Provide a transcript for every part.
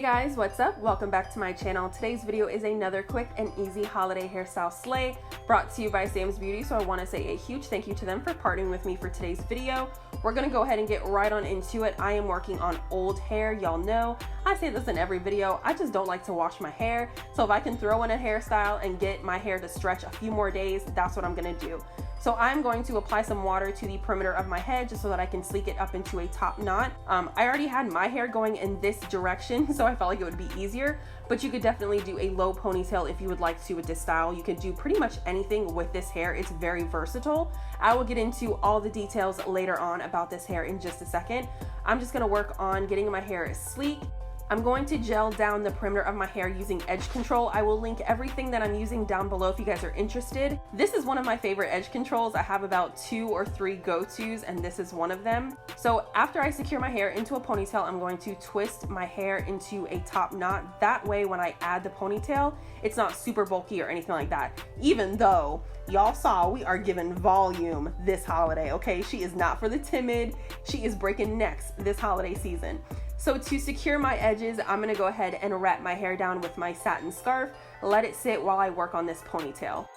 Hey guys, what's up? Welcome back to my channel. Today's video is another quick and easy holiday hairstyle slay brought to you by SamsBeauty. So I want to say a huge thank you to them for partnering with me for today's video. We're going to go ahead and get right on into it. I am working on old hair. Y'all know I say this in every video. I just don't like to wash my hair. So if I can throw in a hairstyle and get my hair to stretch a few more days, that's what I'm going to do. So I'm going to apply some water to the perimeter of my head just so that I can sleek it up into a top knot. I already had my hair going in this direction, so I felt like it would be easier, but you could definitely do a low ponytail if you would like to with this style. You can do pretty much anything with this hair. It's very versatile. I will get into all the details later on about this hair in just a second. I'm just gonna work on getting my hair sleek. I'm going to gel down the perimeter of my hair using edge control. I will link everything that I'm using down below if you guys are interested. This is one of my favorite edge controls. I have about 2 or 3 go-tos and this is one of them. So after I secure my hair into a ponytail, I'm going to twist my hair into a top knot. That way when I add the ponytail, it's not super bulky or anything like that. Even though y'all saw we are giving volume this holiday, okay? She is not for the timid. She is breaking necks this holiday season. So to secure my edges, I'm gonna go ahead and wrap my hair down with my satin scarf, let it sit while I work on this ponytail.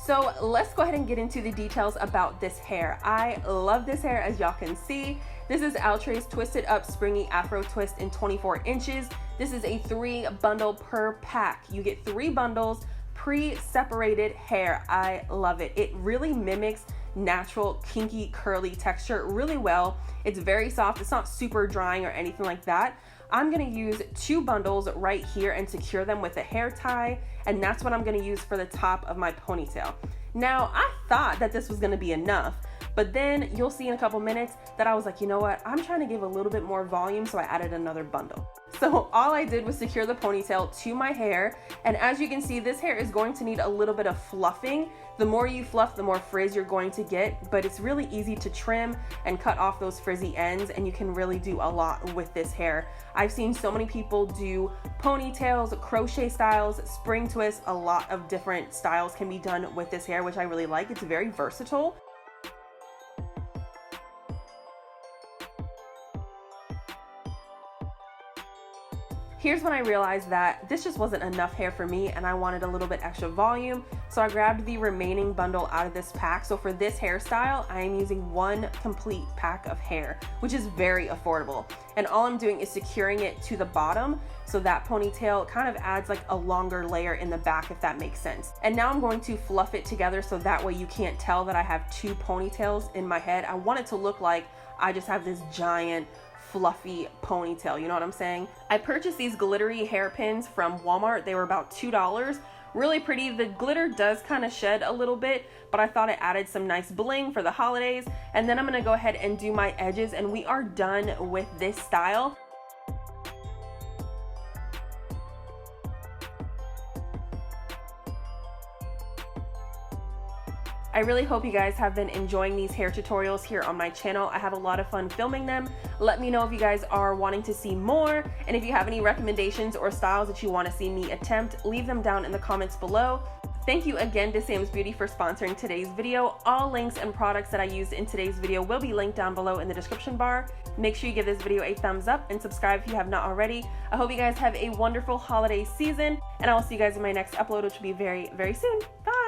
So let's go ahead and get into the details about this hair. I love this hair, as y'all can see. This is Outre's Twisted Up Springy Afro Twist in 24 inches. This is a 3 bundle per pack. You get 3 bundles, pre-separated hair. I love it. It really mimics natural kinky curly texture really well. It's very soft. It's not super drying or anything like that. I'm gonna use 2 bundles right here and secure them with a hair tie, and that's what I'm gonna use for the top of my ponytail. Now, I thought that this was gonna be enough, but then you'll see in a couple minutes that I was like, you know what? I'm trying to give a little bit more volume, so I added another bundle. So all I did was secure the ponytail to my hair, and as you can see, this hair is going to need a little bit of fluffing. The more you fluff, the more frizz you're going to get, but it's really easy to trim and cut off those frizzy ends, and you can really do a lot with this hair. I've seen so many people do ponytails, crochet styles, spring twists. A lot of different styles can be done with this hair, which I really like. It's very versatile. Here's when I realized that this just wasn't enough hair for me and I wanted a little bit extra volume. So I grabbed the remaining bundle out of this pack. So for this hairstyle, I am using 1 complete pack of hair, which is very affordable. And all I'm doing is securing it to the bottom. So that ponytail kind of adds like a longer layer in the back, if that makes sense. And now I'm going to fluff it together so that way you can't tell that I have 2 ponytails in my head. I want it to look like I just have this giant fluffy ponytail, you know what I'm saying? I purchased these glittery hairpins from Walmart. They were about $2. Really pretty. The glitter does kind of shed a little bit, but I thought it added some nice bling for the holidays. And then I'm gonna go ahead and do my edges, and we are done with this style. I really hope you guys have been enjoying these hair tutorials here on my channel. I have a lot of fun filming them. Let me know if you guys are wanting to see more, and if you have any recommendations or styles that you want to see me attempt, leave them down in the comments below. Thank you again to SamsBeauty for sponsoring today's video. All links and products that I used in today's video will be linked down below in the description bar. Make sure you give this video a thumbs up and subscribe if you have not already. I hope you guys have a wonderful holiday season, and I will see you guys in my next upload, which will be very, very soon. Bye!